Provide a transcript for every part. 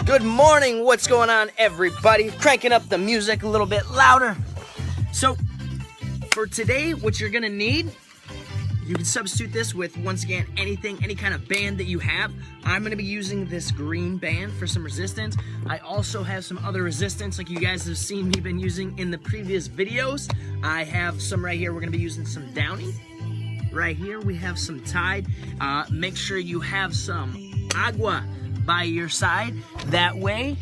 Good morning, what's going on everybody? Cranking up the music a little bit louder. So, for today, what you're gonna need, you can substitute this with, once again, any kind of band that you have. I'm gonna be using this green band for some resistance. I also have some other resistance like you guys have seen me been using in the previous videos. I have some right here, we're gonna be using some Downy. Right here, we have some Tide. Make sure you have some Agua by your side. That way,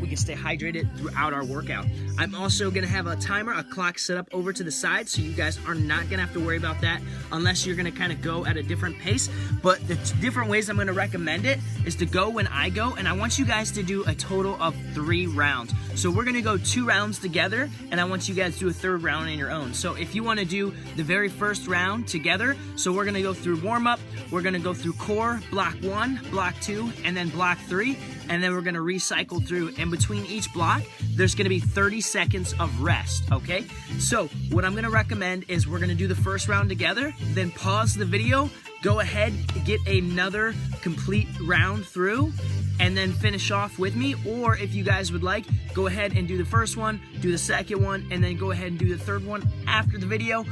we can stay hydrated throughout our workout. I'm also gonna have a timer, a clock set up over to the side, so you guys are not gonna have to worry about that unless you're gonna kind of go at a different pace. But the different ways I'm gonna recommend it is to go when I go, and I want you guys to do a total of 3 rounds. So we're gonna go 2 rounds together, and I want you guys to do a 3rd round on your own. So if you wanna do the very first round together, so we're gonna go through warm up, we're gonna go through core, block 1, block 2, and then block 3, and then we're gonna recycle through. In between each block, there's gonna be 30 seconds of rest, okay? So what I'm gonna recommend is we're gonna do the first round together, then pause the video, go ahead, get another complete round through, and then finish off with me. Or if you guys would like, go ahead and do the first one, do the second one, and then go ahead and do the 3rd one after the video.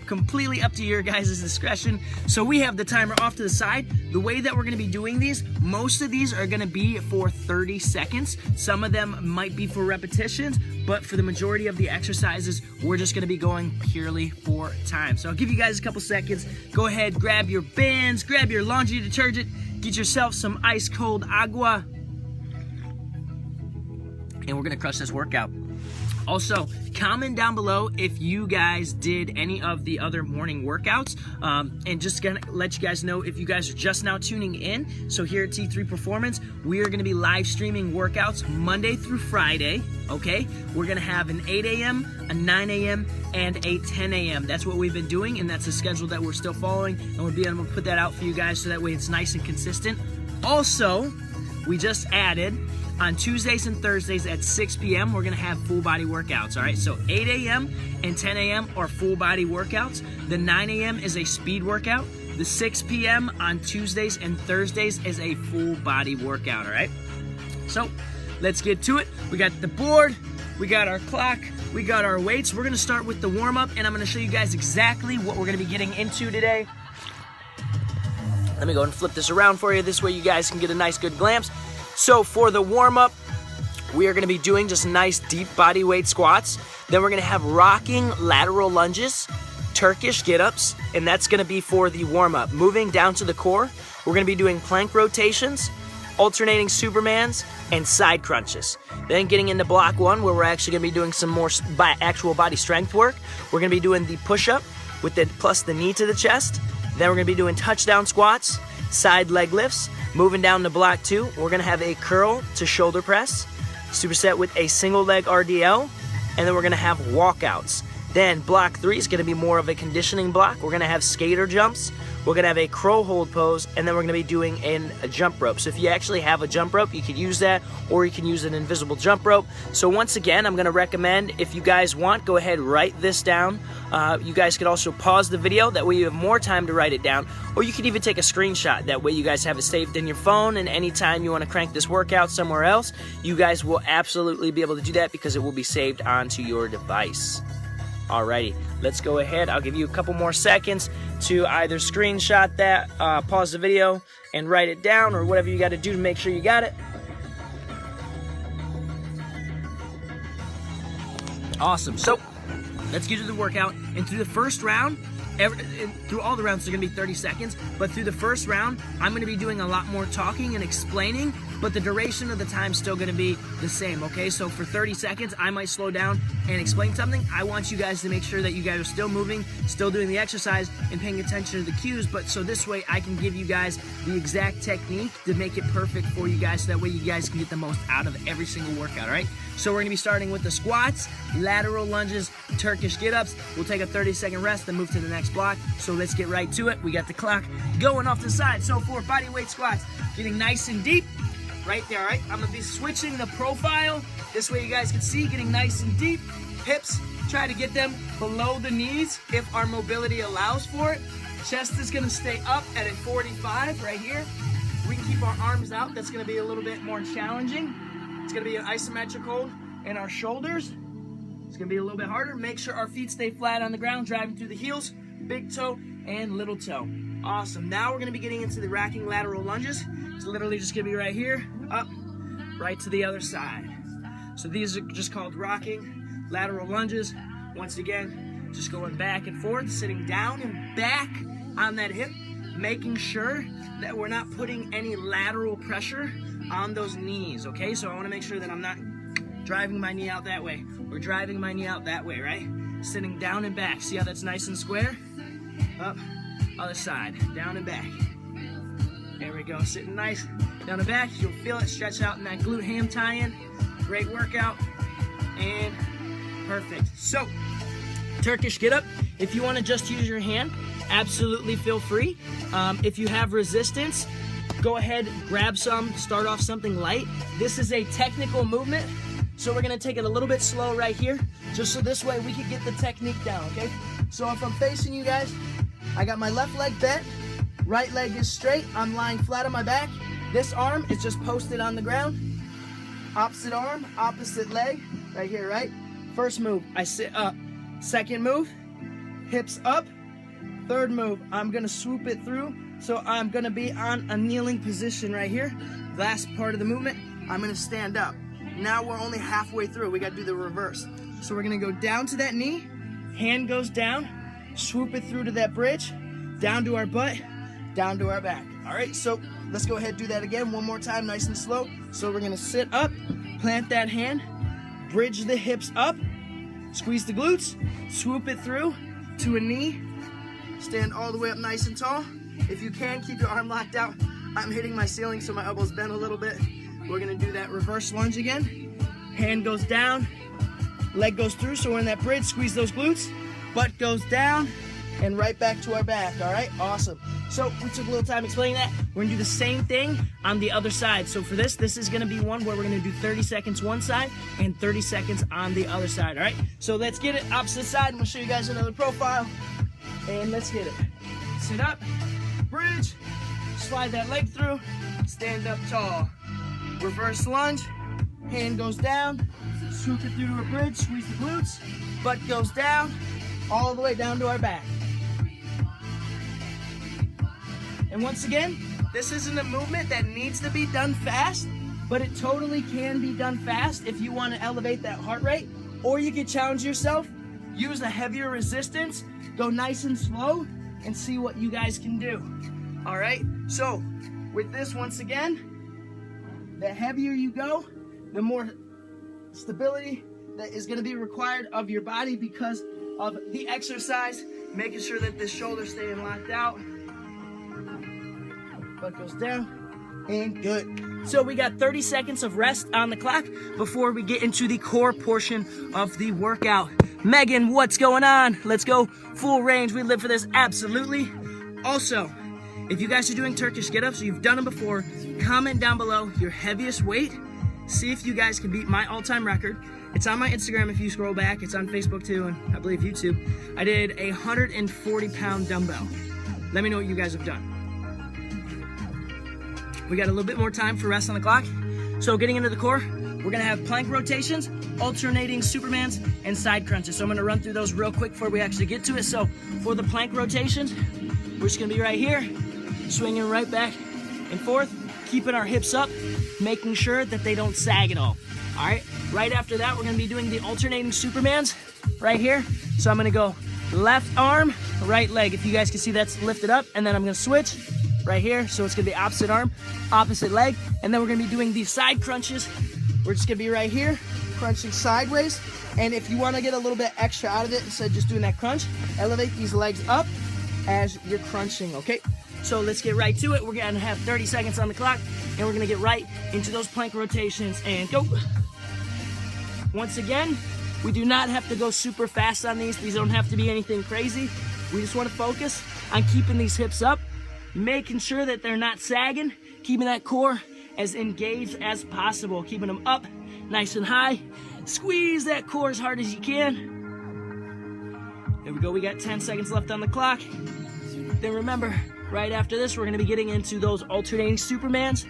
Completely up to your guys' discretion. So we have the timer off to the side. The way that we're gonna be doing these, most of these are gonna be for 30 seconds. Some of them might be for repetitions, but for the majority of the exercises, we're just gonna be going purely for time. So I'll give you guys a couple seconds. Go ahead, grab your bands, grab your laundry detergent, get yourself some ice cold agua, and we're gonna crush this workout. Also, comment down below if you guys did any of the other morning workouts, and just gonna let you guys know if you guys are just now tuning in. So here at T3 Performance, we are gonna be live streaming workouts Monday through Friday, okay? We're gonna have an 8 a.m., a 9 a.m., and a 10 a.m. That's what we've been doing, and that's the schedule that we're still following, and we'll be able to put that out for you guys so that way it's nice and consistent. Also, we just added, on Tuesdays and Thursdays at 6 p.m., we're gonna have full body workouts, all right? So 8 a.m. and 10 a.m. are full body workouts. The 9 a.m. is a speed workout. The 6 p.m. on Tuesdays and Thursdays is a full body workout, all right? So let's get to it. We got the board, we got our clock, we got our weights. We're gonna start with the warm up, and I'm gonna show you guys exactly what we're gonna be getting into today. Let me go and flip this around for you. This way you guys can get a nice good glimpse. So for the warm-up, we are going to be doing just nice deep body weight squats. Then we're going to have rocking lateral lunges, Turkish get-ups, and that's going to be for the warm-up. Moving down to the core, we're going to be doing plank rotations, alternating Supermans, and side crunches. Then getting into block 1, where we're actually going to be doing some more actual body strength work. We're going to be doing the push-up with the plus the knee to the chest. Then we're going to be doing touchdown squats, side leg lifts. Moving down to block 2, we're gonna have a curl to shoulder press, superset with a single leg RDL, and then we're gonna have walkouts. Then block 3 is gonna be more of a conditioning block. We're gonna have skater jumps, we're gonna have a crow hold pose, and then we're gonna be doing a jump rope. So if you actually have a jump rope, you could use that, or you can use an invisible jump rope. So once again, I'm gonna recommend, if you guys want, go ahead, write this down. You guys could also pause the video, that way you have more time to write it down, or you could even take a screenshot, that way you guys have it saved in your phone, and anytime you wanna crank this workout somewhere else, you guys will absolutely be able to do that because it will be saved onto your device. Alrighty, let's go ahead. I'll give you a couple more seconds to either screenshot that, pause the video, and write it down, or whatever you gotta do to make sure you got it. Awesome, so let's get to the workout. And through the first round, through all the rounds, they're gonna be 30 seconds, but through the first round, I'm gonna be doing a lot more talking and explaining, but the duration of the time's still gonna be the same, okay? So for 30 seconds, I might slow down and explain something. I want you guys to make sure that you guys are still moving, still doing the exercise, and paying attention to the cues, but so this way I can give you guys the exact technique to make it perfect for you guys, so that way you guys can get the most out of every single workout, all right? So we're gonna be starting with the squats, lateral lunges, Turkish get-ups. We'll take a 30-second rest, then move to the next block. So let's get right to it. We got the clock going off the side. So for body weight squats, getting nice and deep, right there, all right? I'm gonna be switching the profile. This way you guys can see, getting nice and deep. Hips, try to get them below the knees if our mobility allows for it. Chest is gonna stay up at a 45 right here. we can keep our arms out. That's gonna be a little bit more challenging. It's gonna be an isometric hold in our shoulders. It's gonna be a little bit harder. Make sure our feet stay flat on the ground, driving through the heels, big toe and little toe. Awesome. Now we're gonna be getting into the racking lateral lunges. It's literally just gonna be right here, up, right to the other side. So these are just called rocking lateral lunges. Once again, just going back and forth, sitting down and back on that hip, making sure that we're not putting any lateral pressure on those knees, okay? So I wanna make sure that I'm not driving my knee out that way. We're driving my knee out that way, right? Sitting down and back. See how that's nice and square? Up, other side, down and back. There we go, sitting nice, down and back. You'll feel it stretch out in that glute ham tie-in. Great workout, and perfect. So, Turkish get up. If you wanna just use your hand, absolutely feel free. If you have resistance, go ahead, grab some, start off something light. This is a technical movement, so we're gonna take it a little bit slow right here, just so this way we can get the technique down, okay? So if I'm facing you guys, I got my left leg bent, right leg is straight, I'm lying flat on my back. This arm is just posted on the ground. Opposite arm, opposite leg, right here, right? First move, I sit up. Second move, hips up. Third move, I'm gonna swoop it through. So I'm gonna be on a kneeling position right here. Last part of the movement, I'm gonna stand up. Now we're only halfway through. We gotta do the reverse. So we're gonna go down to that knee, hand goes down, swoop it through to that bridge, down to our butt, down to our back. All right, so let's go ahead and do that again one more time, nice and slow. So we're gonna sit up, plant that hand, bridge the hips up, squeeze the glutes, swoop it through to a knee, stand all the way up nice and tall. If you can, keep your arm locked out. I'm hitting my ceiling, so my elbow's bent a little bit. We're gonna do that reverse lunge again. Hand goes down, leg goes through, so we're in that bridge, squeeze those glutes, butt goes down, and right back to our back, all right? Awesome. So we took a little time explaining that. We're gonna do the same thing on the other side. So for this is gonna be one where we're gonna do 30 seconds one side and 30 seconds on the other side, all right? So let's get it, opposite side, and we'll show you guys another profile. And let's get it. Sit up, bridge, slide that leg through, stand up tall. Reverse lunge, hand goes down, swoop it through to a bridge, squeeze the glutes, butt goes down, all the way down to our back. And once again, this isn't a movement that needs to be done fast, but it totally can be done fast if you want to elevate that heart rate, or you can challenge yourself, use a heavier resistance, go nice and slow, and see what you guys can do. All right, so with this, once again, the heavier you go, the more stability that is going to be required of your body because of the exercise, making sure that the shoulder's staying locked out. Butt goes down, and good. So we got 30 seconds of rest on the clock before we get into the core portion of the workout. Megan, what's going on? Let's go full range. We live for this, absolutely. Also, if you guys are doing Turkish get-ups, or you've done them before, comment down below your heaviest weight. See if you guys can beat my all-time record. It's on my Instagram if you scroll back. It's on Facebook too, and I believe YouTube. I did a 140-pound dumbbell. Let me know what you guys have done. We got a little bit more time for rest on the clock. So getting into the core, we're gonna have plank rotations, alternating Supermans, and side crunches. So I'm gonna run through those real quick before we actually get to it. So for the plank rotations, we're just gonna be right here, swinging right back and forth, keeping our hips up, making sure that they don't sag at all. All right, right after that, we're gonna be doing the alternating Supermans right here. So I'm gonna go left arm, right leg. If you guys can see, that's lifted up, and then I'm gonna switch right here. So it's gonna be opposite arm, opposite leg, and then we're gonna be doing these side crunches. We're just gonna be right here, crunching sideways. And if you wanna get a little bit extra out of it, instead of just doing that crunch, elevate these legs up as you're crunching, okay? So let's get right to it. We're gonna have 30 seconds on the clock, and we're gonna get right into those plank rotations, and go. Once again, we do not have to go super fast on these. These don't have to be anything crazy. We just wanna focus on keeping these hips up, making sure that they're not sagging, keeping that core as engaged as possible, keeping them up nice and high. Squeeze that core as hard as you can. There we go, we got 10 seconds left on the clock. Then remember, Right after this, we're gonna be getting into those alternating Supermans,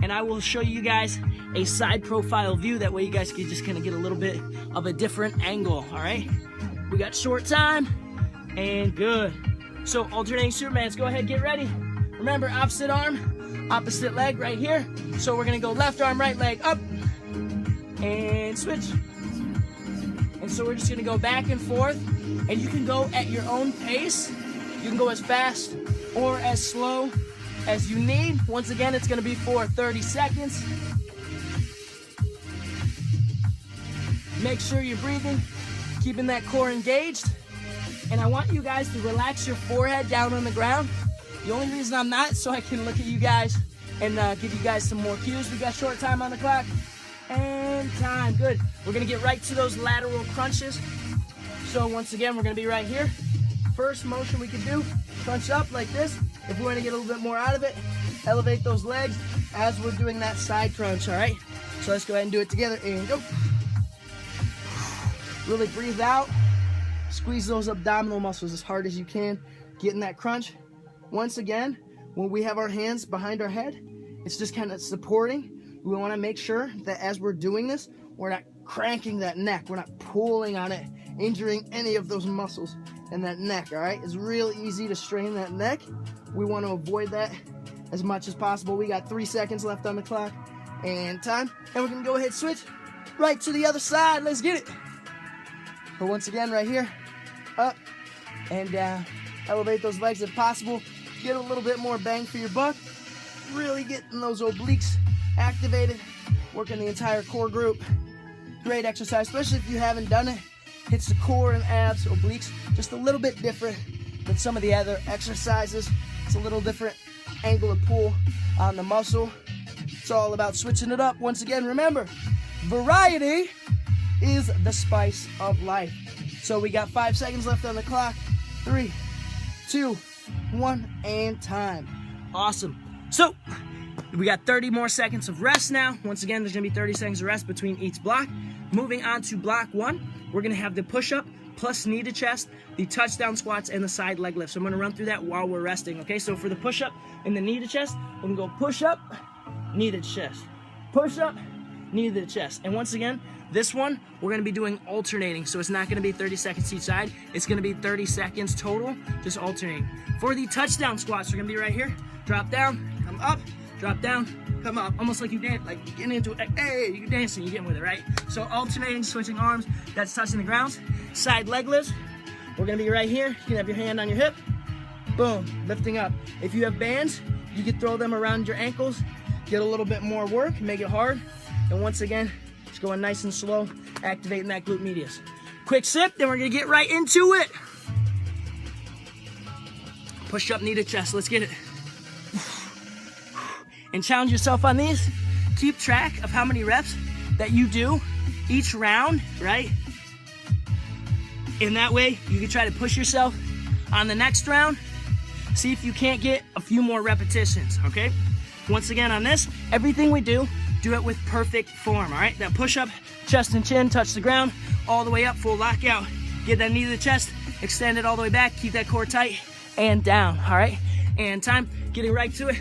and I will show you guys a side profile view. That way you guys can just kind of get a little bit of a different angle, all right? We got short time, and good. So alternating Supermans, go ahead, get ready. Remember, opposite arm, opposite leg right here. So we're gonna go left arm, right leg up, and switch. And so we're just gonna go back and forth, and you can go at your own pace. You can go as fast or as slow as you need. Once again, it's gonna be for 30 seconds. Make sure you're breathing, keeping that core engaged. And I want you guys to relax your forehead down on the ground. The only reason I'm not is so I can look at you guys and give you guys some more cues. We got short time on the clock. And time, good. We're gonna get right to those lateral crunches. So once again, we're gonna be right here. First motion we can do, crunch up like this. If we wanna get a little bit more out of it, elevate those legs as we're doing that side crunch, all right? So let's go ahead and do it together, and go. Really breathe out. Squeeze those abdominal muscles as hard as you can. Get in that crunch. Once again, when we have our hands behind our head, it's just kind of supporting. We want to make sure that as we're doing this, we're not cranking that neck. We're not pulling on it, injuring any of those muscles in that neck, all right? It's real easy to strain that neck. We want to avoid that as much as possible. We got 3 seconds left on the clock, and time. And we're going to go ahead, switch right to the other side. Let's get it. But once again, right here, up and down. Elevate those legs if possible. Get a little bit more bang for your buck. Really getting those obliques activated, working the entire core group. Great exercise, especially if you haven't done it. Hits the core and abs, obliques, just a little bit different than some of the other exercises. It's a little different angle of pull on the muscle. It's all about switching it up. Once again, remember, variety is the spice of life. So we got 5 seconds left on the clock. 3, 2, 1, and time. Awesome. So we got 30 more seconds of rest now. Once again, there's gonna be 30 seconds of rest between each block. Moving on to block 1, we're gonna have the push-up plus knee to chest, the touchdown squats, and the side leg lift. So I'm gonna run through that while we're resting, okay? So for the push-up and the knee to chest, we're gonna go push-up, knee to chest, push-up, knee to chest. And once again, this one, we're gonna be doing alternating. So it's not gonna be 30 seconds each side. It's gonna be 30 seconds total, just alternating. For the touchdown squats, we're gonna be right here. Drop down, come up, drop down, come up. Almost like you dance, like you get into it, hey, you're dancing, you're getting with it, right? So alternating, switching arms, that's touching the ground. Side leg lifts, we're gonna be right here. You can have your hand on your hip, boom, lifting up. If you have bands, you can throw them around your ankles, get a little bit more work, make it hard. And once again, just going nice and slow, activating that glute medius. Quick sip, then we're gonna get right into it. Push up, knee to chest, let's get it. And challenge yourself on these. Keep track of how many reps that you do each round, right? And that way, you can try to push yourself on the next round. See if you can't get a few more repetitions, okay? Once again on this, everything we do it with perfect form, all right? That push-up, chest and chin, touch the ground, all the way up, full lockout. Get that knee to the chest, extend it all the way back, keep that core tight, and down, all right? And time, getting right to it.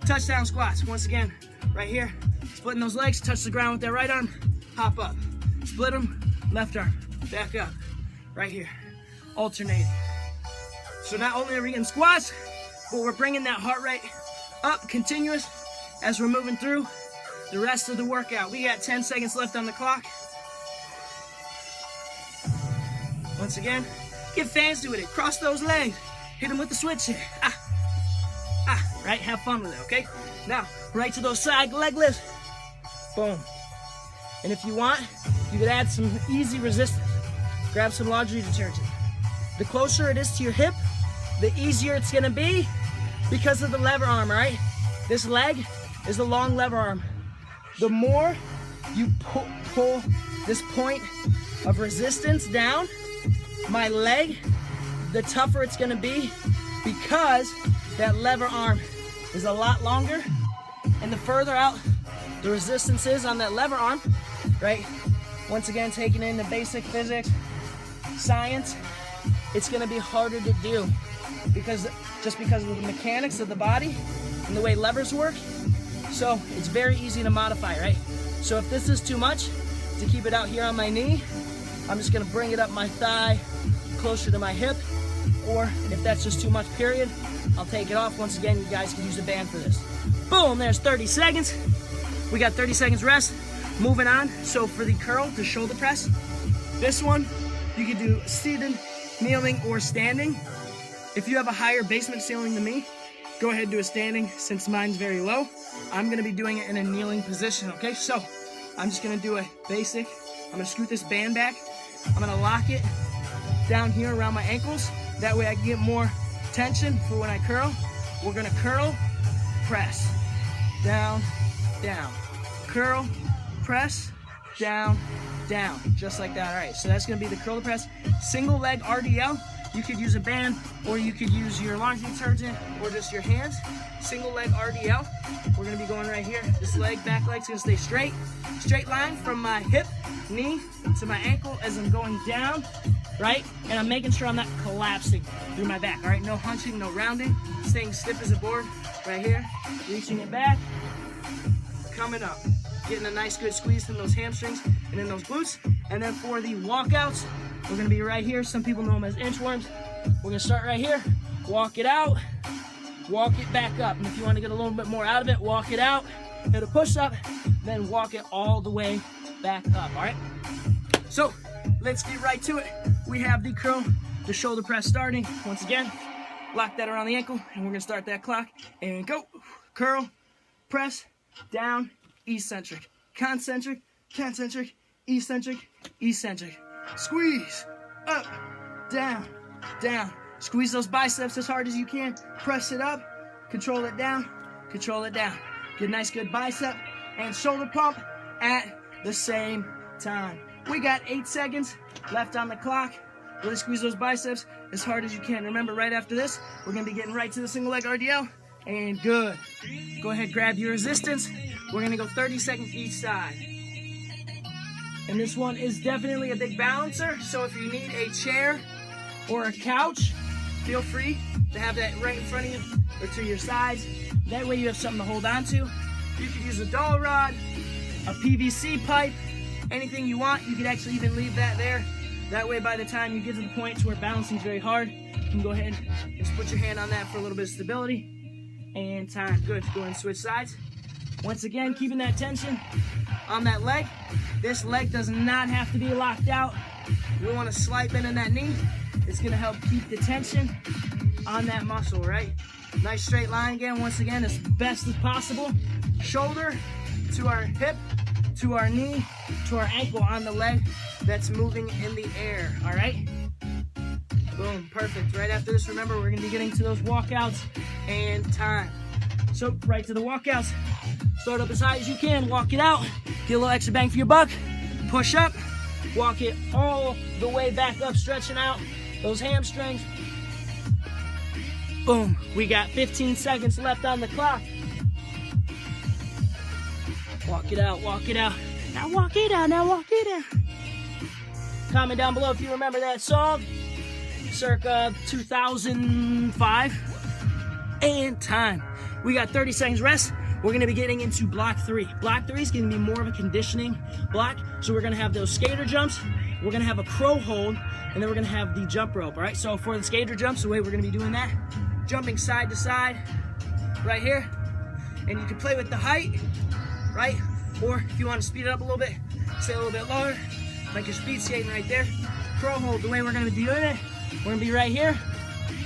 Touchdown squats, once again, right here. Splitting those legs, touch the ground with that right arm, hop up. Split them, left arm, back up, right here. Alternating. So not only are we getting squats, but we're bringing that heart rate up, continuous, as we're moving through the rest of the workout. We got 10 seconds left on the clock. Once again, get fancy with it. Cross those legs. Hit them with the switch here. Right? Have fun with it, okay? Now, right to those side leg lifts. Boom. And if you want, you could add some easy resistance. Grab some laundry detergent. The closer it is to your hip, the easier it's gonna be because of the lever arm, right? This leg is the long lever arm. The more you pull this point of resistance down, my leg, the tougher it's gonna be because that lever arm is a lot longer, and the further out the resistance is on that lever arm, right? Once again, taking in the basic physics, science, it's gonna be harder to do. because of the mechanics of the body and the way levers work. So it's very easy to modify, right? So if this is too much to keep it out here on my knee, I'm just gonna bring it up my thigh closer to my hip, or if that's just too much, period, I'll take it off. Once again, you guys can use a band for this. Boom, there's 30 seconds. We got 30 seconds rest. Moving on, so for the curl, the shoulder press, this one, you can do seated, kneeling, or standing. If you have a higher basement ceiling than me, go ahead and do a standing. Since mine's very low, I'm gonna be doing it in a kneeling position, okay? So, I'm just gonna do a basic. I'm gonna scoot this band back. I'm gonna lock it down here around my ankles. That way I can get more tension for when I curl. We're gonna curl, press, down, down. Curl, press, down, down. Just like that. All right, so that's gonna be the curl to press. Single leg RDL. You could use a band, or you could use your laundry detergent, or just your hands. Single leg RDL. We're gonna be going right here. This leg, back leg's gonna stay straight. Straight line from my hip, knee, to my ankle as I'm going down, right? And I'm making sure I'm not collapsing through my back, all right? No hunching, no rounding. Staying stiff as a board, right here. Reaching it back, coming up. Getting a nice good squeeze in those hamstrings and in those glutes. And then for the walkouts, we're gonna be right here. Some people know them as inchworms. We're gonna start right here, walk it out, walk it back up. And if you wanna get a little bit more out of it, walk it out, hit a push up, then walk it all the way back up, all right? So let's get right to it. We have the curl, the shoulder press starting. Once again, lock that around the ankle, and we're gonna start that clock, and go. Curl, press, down, eccentric, concentric, concentric, eccentric, eccentric. Squeeze, up, down, down. Squeeze those biceps as hard as you can. Press it up, control it down, control it down. Get a nice good bicep and shoulder pump at the same time. We got 8 seconds left on the clock. Really squeeze those biceps as hard as you can. Remember, right after this, we're gonna be getting right to the single leg RDL. And good. Go ahead, grab your resistance. We're gonna go 30 seconds each side. And this one is definitely a big balancer, so if you need a chair or a couch, feel free to have that right in front of you or to your sides. That way you have something to hold on to. You could use a dowel rod, a PVC pipe, anything you want. You could actually even leave that there. That way by the time you get to the point where balancing is very hard, you can go ahead and just put your hand on that for a little bit of stability. And time. Good. Go ahead and switch sides. Once again, keeping that tension on that leg. This leg does not have to be locked out. We want to slide bend in that knee. It's going to help keep the tension on that muscle, right? Nice straight line again, once again, as best as possible. Shoulder to our hip, to our knee, to our ankle on the leg that's moving in the air, all right? Boom, perfect. Right after this, remember, we're going to be getting to those walkouts and time. So, right to the walkouts. Start up as high as you can, walk it out, get a little extra bang for your buck, push up, walk it all the way back up, stretching out those hamstrings. Boom, we got 15 seconds left on the clock. Walk it out, walk it out. Now walk it out, now walk it out. Comment down below if you remember that song, circa 2005. And time. We got 30 seconds rest. We're gonna be getting into block 3. Block 3 is gonna be more of a conditioning block. So we're gonna have those skater jumps, we're gonna have a crow hold, and then we're gonna have the jump rope, all right? So for the skater jumps, the way we're gonna be doing that, jumping side to side, right here. And you can play with the height, right? Or if you wanna speed it up a little bit, stay a little bit lower, like you're speed skating right there. Crow hold, the way we're gonna be doing it, we're gonna be right here.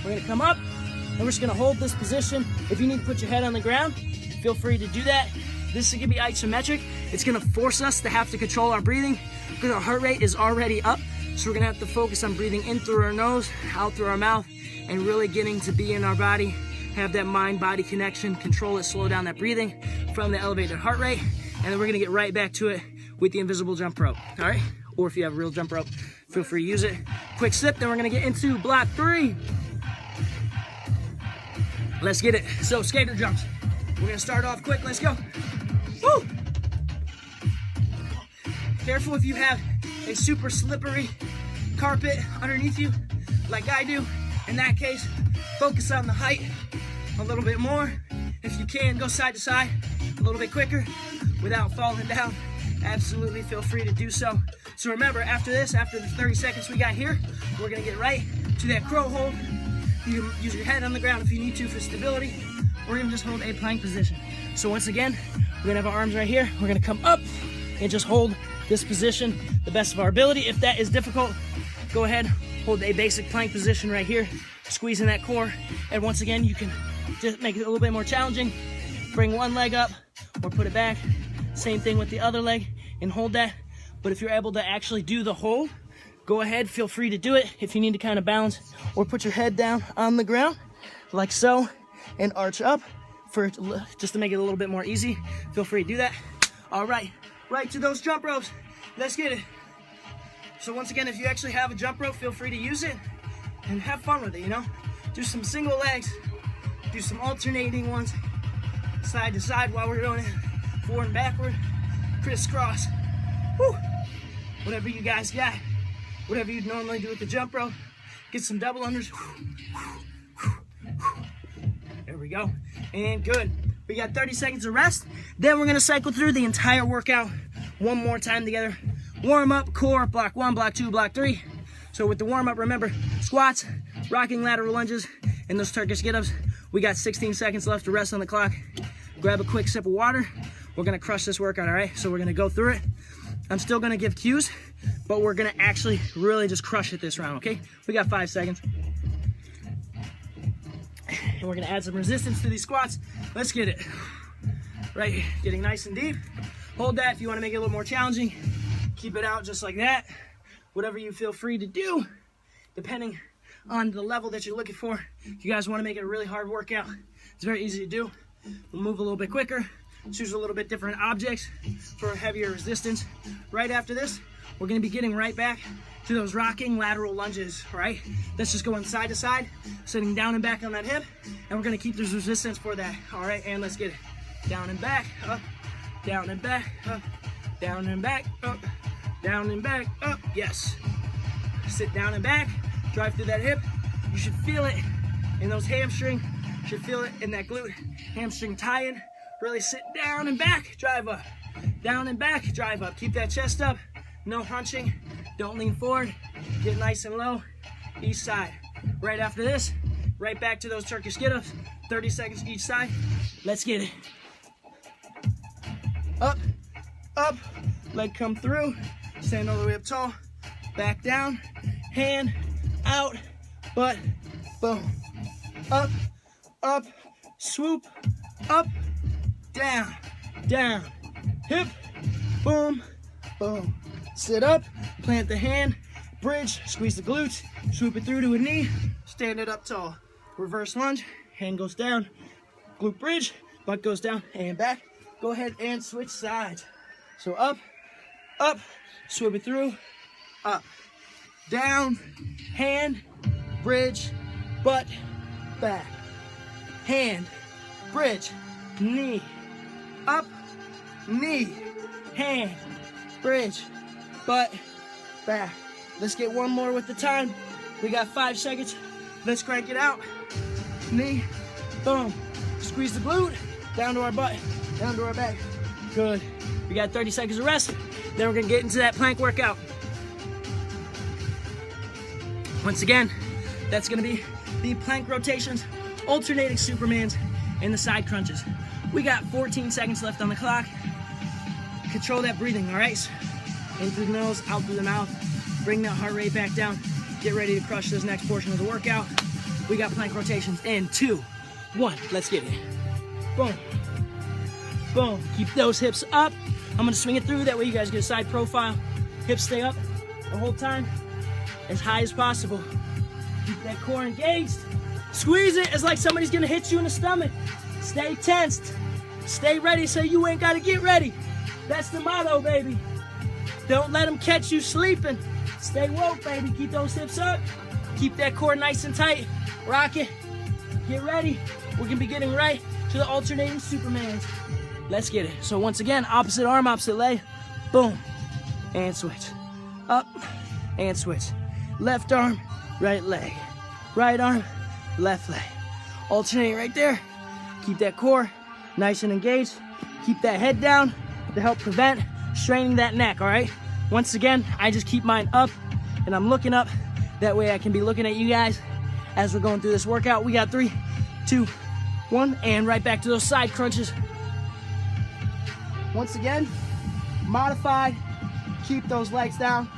We're gonna come up, and we're just gonna hold this position. If you need to put your head on the ground, feel free to do that. This is gonna be isometric. It's gonna force us to have to control our breathing because our heart rate is already up. So we're gonna have to focus on breathing in through our nose, out through our mouth, and really getting to be in our body, have that mind-body connection, control it, slow down that breathing from the elevated heart rate. And then we're gonna get right back to it with the invisible jump rope, all right? Or if you have a real jump rope, feel free to use it. Quick sip, then we're gonna get into block 3. Let's get it. So skater jumps. We're gonna start off quick, let's go. Woo! Careful if you have a super slippery carpet underneath you, like I do. In that case, Focus on the height a little bit more. If you can, go side to side a little bit quicker without falling down. Absolutely feel free to do so. So remember, after this, after the 30 seconds we got here, we're gonna get right to that crow hold. You can use your head on the ground if you need to for stability, or even just hold a plank position. So once again, we're gonna have our arms right here. We're gonna come up and just hold this position the best of our ability. If that is difficult, go ahead, hold a basic plank position right here, squeezing that core. And once again, you can just make it a little bit more challenging. Bring one leg up or put it back. Same thing with the other leg and hold that. But if you're able to actually do the hold, go ahead, feel free to do it. If you need to kind of balance or put your head down on the ground like so and arch up for just to make it a little bit more easy, feel free to do that. All right, right to those jump ropes. Let's get it. So once again, if you actually have a jump rope, feel free to use it and have fun with it, you know? Do some single legs, do some alternating ones, side to side while we're doing it, forward and backward, crisscross. Woo. Whatever you guys got, whatever you normally do with the jump rope, get some double unders. There we go, and good. We got 30 seconds of rest. Then we're gonna cycle through the entire workout one more time together. Warm up, core, block 1, block 2, block 3. So with the warm up, remember, squats, rocking lateral lunges, and those Turkish get-ups. We got 16 seconds left to rest on the clock. Grab a quick sip of water. We're gonna crush this workout, all right? So we're gonna go through it. I'm still gonna give cues, but we're gonna actually really just crush it this round, okay? We got 5 seconds. And we're gonna add some resistance to these squats. Let's get it. Right here, getting nice and deep. Hold that if you wanna make it a little more challenging. Keep it out just like that. Whatever you feel free to do, depending on the level that you're looking for. If you guys wanna make it a really hard workout, it's very easy to do. We'll move a little bit quicker. Choose a little bit different objects for heavier resistance. Right after this, we're gonna be getting right back to those rocking lateral lunges, right? Let's just go on side to side, sitting down and back on that hip, and we're gonna keep this resistance for that, all right? And let's get it. Down and back, up, down and back, up, down and back, up, down and back, up, yes. Sit down and back, drive through that hip. You should feel it in those hamstring, you should feel it in that glute hamstring tie-in. Really sit down and back, drive up. Down and back, drive up. Keep that chest up, no hunching. Don't lean forward, get nice and low, each side. Right after this, right back to those Turkish get-ups. 30 seconds each side. Let's get it. Up, up, leg come through. Stand all the way up tall, back down, hand, out, butt, boom. Up, up, swoop, up, down, down, hip, boom, boom. Sit up, plant the hand, bridge, squeeze the glutes, swoop it through to a knee, stand it up tall. Reverse lunge, hand goes down, glute bridge, butt goes down and back. Go ahead and switch sides. So up, up, swoop it through, up, down, hand, bridge, butt, back, hand, bridge, knee, up, knee, hand, bridge, butt, back. Let's get one more with the time. We got 5 seconds. Let's crank it out. Knee, boom. Squeeze the glute, down to our butt, down to our back. Good. We got 30 seconds of rest. Then we're gonna get into that plank workout. Once again, that's gonna be the plank rotations, alternating Supermans, and the side crunches. We got 14 seconds left on the clock. Control that breathing, all right? In through the nose, out through the mouth. Bring that heart rate back down. Get ready to crush this next portion of the workout. We got plank rotations in 2, 1. Let's get it. Boom. Boom. Keep those hips up. I'm gonna swing it through. That way you guys get a side profile. Hips stay up the whole time, as high as possible. Keep that core engaged. Squeeze it. It's like somebody's gonna hit you in the stomach. Stay tensed. Stay ready so you ain't gotta get ready. That's the motto, baby. Don't let them catch you sleeping. Stay woke, baby. Keep those hips up. Keep that core nice and tight. Rock it. Get ready. We're gonna be getting right to the alternating Supermans. Let's get it. So once again, opposite arm, opposite leg. Boom. And switch. Up and switch. Left arm, right leg. Right arm, left leg. Alternate right there. Keep that core nice and engaged. Keep that head down to help prevent straining that neck, all right? Once again, I just keep mine up and I'm looking up. That way I can be looking at you guys as we're going through this workout. We got 3, 2, 1, and right back to those side crunches. Once again, modified, keep those legs down.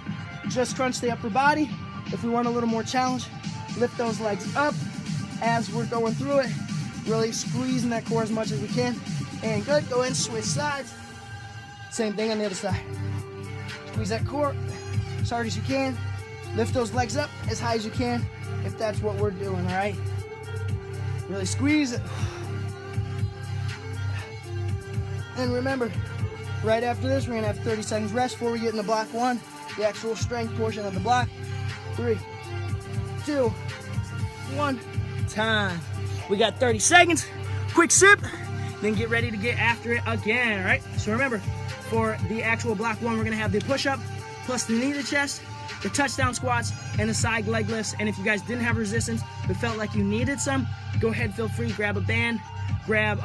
Just crunch the upper body. If we want a little more challenge, lift those legs up as we're going through it. Really squeezing that core as much as we can. And good, go in, switch sides. Same thing on the other side. Squeeze that core as hard as you can. Lift those legs up as high as you can, if that's what we're doing, all right? Really squeeze it. And remember, right after this, we're gonna have 30 seconds rest before we get into block 1, the actual strength portion of the block. 3, 2, 1, time. We got 30 seconds, quick sip, then get ready to get after it again, all right? So remember, for the actual block 1, we're gonna have the push-up plus the knee to chest, the touchdown squats, and the side leg lifts. And if you guys didn't have resistance but felt like you needed some, go ahead, feel free, grab a band, grab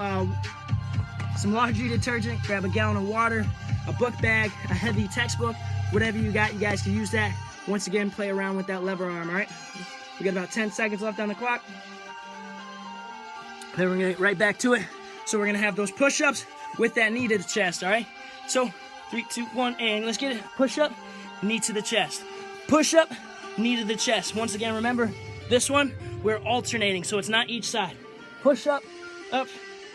some laundry detergent, grab a gallon of water, a book bag, a heavy textbook, whatever you got, you guys can use that. Once again, play around with that lever arm, all right? We got about 10 seconds left on the clock. Then we're gonna get right back to it. So we're gonna have those push-ups with that knee to the chest, all right? So 3, 2, 1, and let's get it. Push up, knee to the chest. Push up, knee to the chest. Once again, remember, this one, we're alternating, so it's not each side. Push up,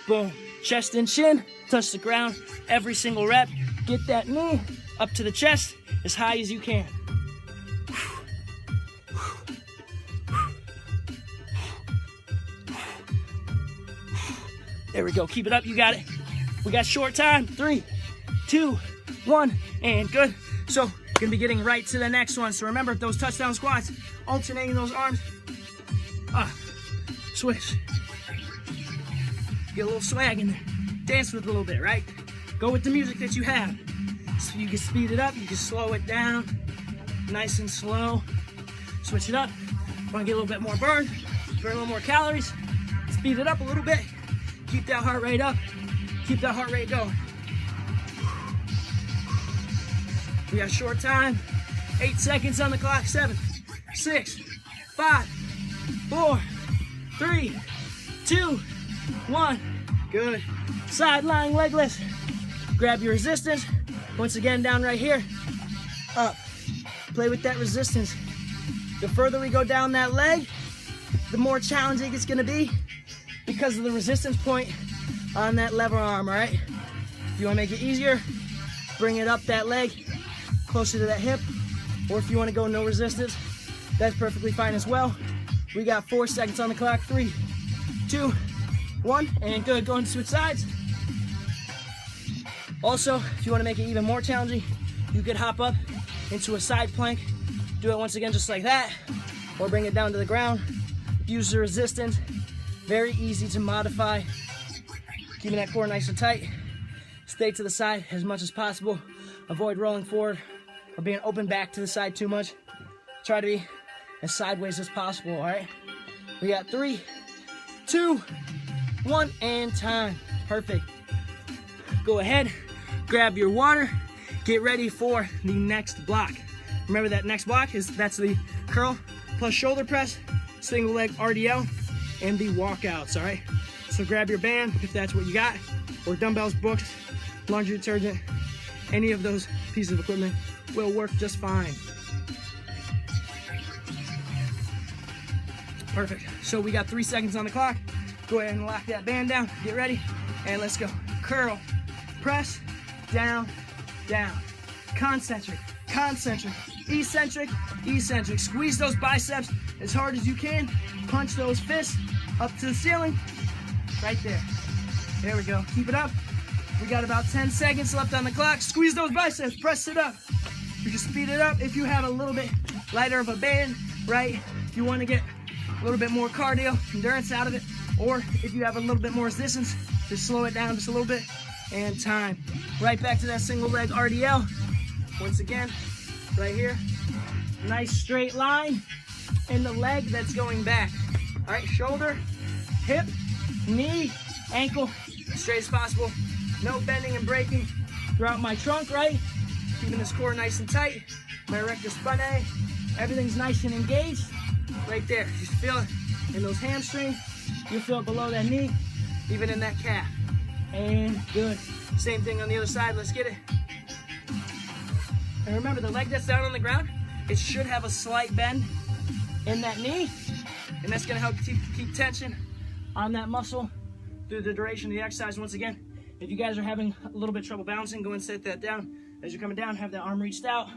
boom. Chest and chin, touch the ground every single rep. Get that knee up to the chest as high as you can. There we go, keep it up, you got it. We got short time, 3, 2, 1, and good. So, gonna be getting right to the next one. So remember, those touchdown squats, alternating those arms. Switch. Get a little swag in there. Dance with it a little bit, right? Go with the music that you have. So you can speed it up, you can slow it down. Nice and slow. Switch it up. Want to get a little bit more burn a little more calories. Speed it up a little bit. Keep that heart rate up. Keep that heart rate going. We got short time. 8 seconds on the clock. 7, 6, 5, 4, 3, 2, 1. Good. Side lying leg lift. Grab your resistance. Once again, down right here. Up. Play with that resistance. The further we go down that leg, the more challenging it's gonna be because of the resistance point on that lever arm, all right? If you wanna make it easier, bring it up that leg, closer to that hip, or if you wanna go no resistance, that's perfectly fine as well. We got 4 seconds on the clock. 3, 2, 1, and good. Go and switch sides. Also, if you wanna make it even more challenging, you could hop up into a side plank. Do it once again just like that, or bring it down to the ground. Use the resistance. Very easy to modify. Keeping that core nice and tight. Stay to the side as much as possible. Avoid rolling forward or being open back to the side too much. Try to be as sideways as possible, all right? We got 3, 2, 1, and time. Perfect. Go ahead, grab your water, get ready for the next block. Remember that next block that's the curl plus shoulder press, single leg RDL, and the walkouts, all right? So grab your band if that's what you got, or dumbbells, books, laundry detergent, any of those pieces of equipment will work just fine. Perfect. So we got 3 seconds on the clock. Go ahead and lock that band down. Get ready, and let's go. Curl, press, down, down. Concentric, concentric, eccentric, eccentric. Squeeze those biceps as hard as you can. Punch those fists up to the ceiling. Right there. There we go. Keep it up. We got about 10 seconds left on the clock. Squeeze those biceps. Press it up. You can speed it up if you have a little bit lighter of a band, right? If you want to get a little bit more cardio, endurance out of it, or if you have a little bit more resistance, just slow it down just a little bit. And time. Right back to that single leg RDL. Once again, right here. Nice straight line in the leg that's going back. All right, shoulder, hip, knee, ankle, straight as possible. No bending and breaking throughout my trunk, right? Keeping this core nice and tight. My rectus spinae, everything's nice and engaged. Right there, just feel it in those hamstrings. You feel it below that knee, even in that calf. And good. Same thing on the other side, let's get it. And remember, the leg that's down on the ground, it should have a slight bend in that knee, and that's gonna help keep tension on that muscle through the duration of the exercise. Once again, if you guys are having a little bit of trouble balancing, go and set that down. As you're coming down, have that arm reached out,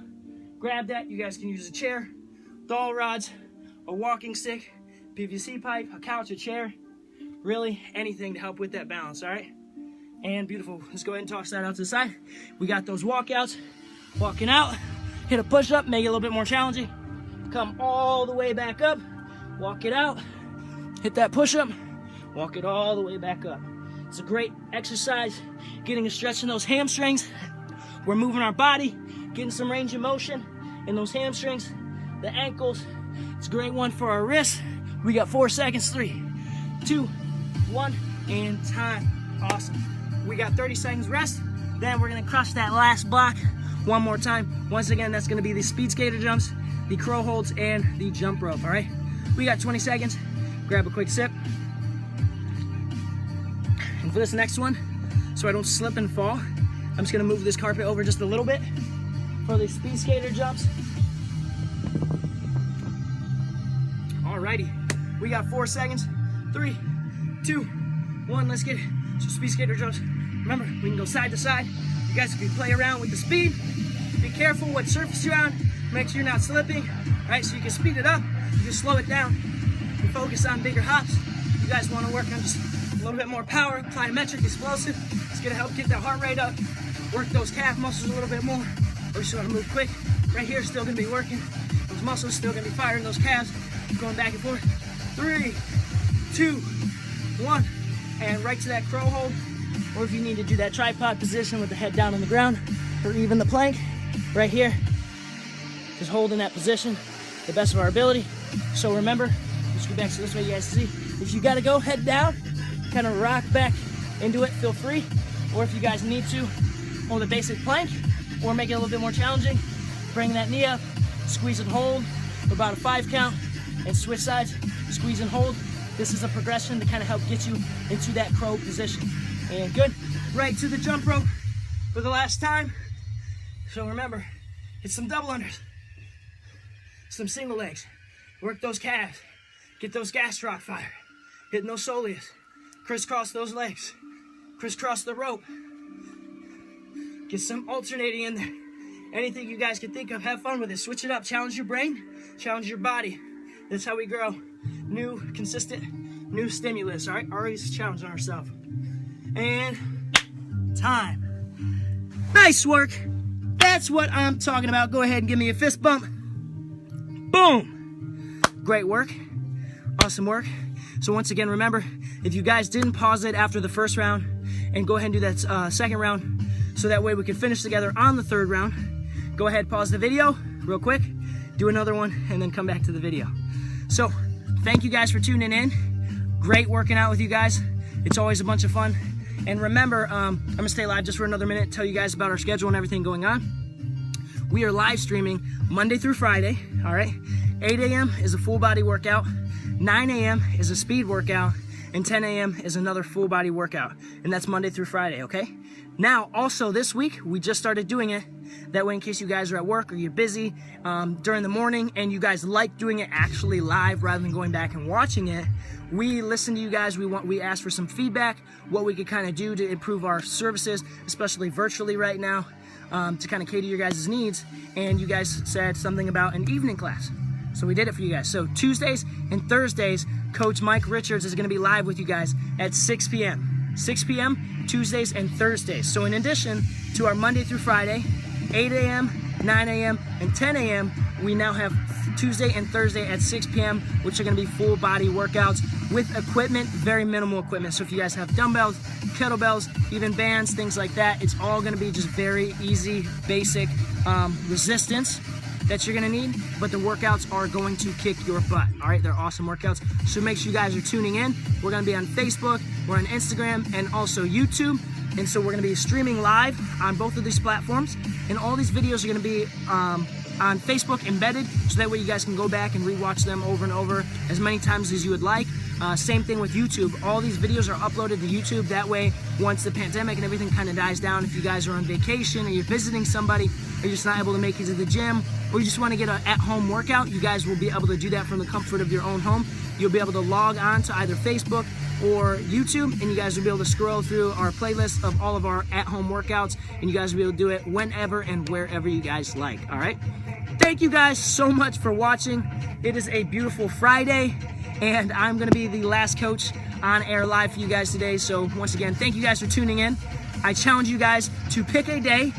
grab that. You guys can use a chair, dowel rods, a walking stick, PVC pipe, a couch, a chair, really anything to help with that balance, all right? And beautiful, let's go ahead and toss that out to the side. We got those walkouts, walking out, hit a push-up, make it a little bit more challenging. Come all the way back up, walk it out, hit that push-up, walk it all the way back up. It's a great exercise, getting a stretch in those hamstrings. We're moving our body, getting some range of motion in those hamstrings, the ankles. It's a great one for our wrists. We got 4 seconds, 3, 2, 1, and time. Awesome. We got 30 seconds rest. Then we're gonna crush that last block one more time. Once again, that's gonna be the speed skater jumps, the crow holds, and the jump rope, all right? We got 20 seconds. Grab a quick sip. And for this next one, so I don't slip and fall, I'm just gonna move this carpet over just a little bit for the speed skater jumps. Alrighty, we got 4 seconds. 3, 2, 1, let's get it. So speed skater jumps. Remember, we can go side to side. You guys can play around with the speed. Be careful what surface you're on. Make sure you're not slipping. All right, so you can speed it up, you can slow it down. You focus on bigger hops. You guys want to work on just a little bit more power, plyometric, explosive. It's gonna help get that heart rate up, work those calf muscles a little bit more. Or just want to move quick. Right here, still gonna be working. Those muscles still gonna be firing those calves, going back and forth. 3, 2, 1, and right to that crow hold. Or if you need to do that tripod position with the head down on the ground, or even the plank, right here, just holding that position the best of our ability. So remember, just go back so this way you guys see. If you gotta go head down, kind of rock back into it, feel free. Or if you guys need to, hold a basic plank, or make it a little bit more challenging, bring that knee up, squeeze and hold for about a 5 count, and switch sides, squeeze and hold. This is a progression to kind of help get you into that crow position. And good, right to the jump rope for the last time. So remember, hit some double unders, some single legs, work those calves, get those gastroc fired, hitting those soleus, crisscross those legs, crisscross the rope, get some alternating in there. Anything you guys can think of, have fun with it, switch it up, challenge your brain, challenge your body. That's how we grow. New, consistent, new stimulus, all right? Always challenging ourselves. And time. Nice work. That's what I'm talking about. Go ahead and give me a fist bump. Boom. Great work. Awesome work. So once again, remember, if you guys didn't pause it after the first round, and go ahead and do that second round, so that way we can finish together on the third round, go ahead, pause the video real quick, do another one, and then come back to the video. So thank you guys for tuning in. Great working out with you guys. It's always a bunch of fun. And remember, I'm gonna stay live just for another minute, tell you guys about our schedule and everything going on. We are live streaming Monday through Friday, all right? 8 a.m. is a full body workout, 9 a.m. is a speed workout, and 10 a.m. is another full body workout. And that's Monday through Friday, okay? Now, also this week, we just started doing it. That way, in case you guys are at work or you're busy during the morning and you guys like doing it actually live rather than going back and watching it, we listen to you guys. We ask for some feedback, what we could kind of do to improve our services, especially virtually right now, to kind of cater your guys' needs. And you guys said something about an evening class. So we did it for you guys. So Tuesdays and Thursdays, Coach Mike Richards is going to be live with you guys at 6 p.m. 6 p.m. Tuesdays and Thursdays. So in addition to our Monday through Friday, 8 a.m., 9 a.m., and 10 a.m., we now have Tuesday and Thursday at 6 p.m., which are going to be full body workouts with equipment, very minimal equipment. So if you guys have dumbbells, kettlebells, even bands, things like that, it's all going to be just very easy, basic resistance. that you're gonna need, but the workouts are going to kick your butt. All right, they're awesome workouts. So make sure you guys are tuning in. We're gonna be on Facebook, we're on Instagram, and also YouTube. And so we're gonna be streaming live on both of these platforms. And all these videos are gonna be on Facebook embedded, so that way you guys can go back and rewatch them over and over as many times as you would like. Same thing with YouTube. All these videos are uploaded to YouTube. That way, once the pandemic and everything kind of dies down, if you guys are on vacation or you're visiting somebody, or you're just not able to make it to the gym, or you just want to get an at-home workout, you guys will be able to do that from the comfort of your own home. You'll be able to log on to either Facebook or YouTube, and you guys will be able to scroll through our playlist of all of our at-home workouts, and you guys will be able to do it whenever and wherever you guys like. All right? Thank you guys so much for watching. It is a beautiful Friday, and I'm going to be the last coach on air live for you guys today. So once again, thank you guys for tuning in. I challenge you guys to pick a day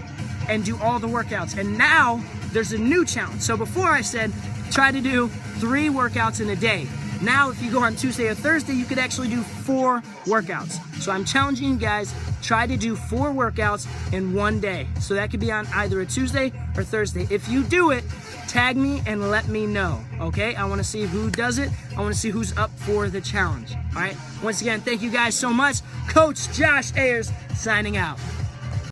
and do all the workouts. And now there's a new challenge. So before I said try to do 3 workouts in a day. Now if you go on Tuesday or Thursday, you could actually do 4 workouts. So I'm challenging you guys, try to do 4 workouts in one day. So that could be on either a Tuesday or Thursday. If you do it, tag me and let me know, okay? I want to see who does it. I want to see who's up for the challenge, all right? Once again, thank you guys so much. Coach Josh Ayers signing out.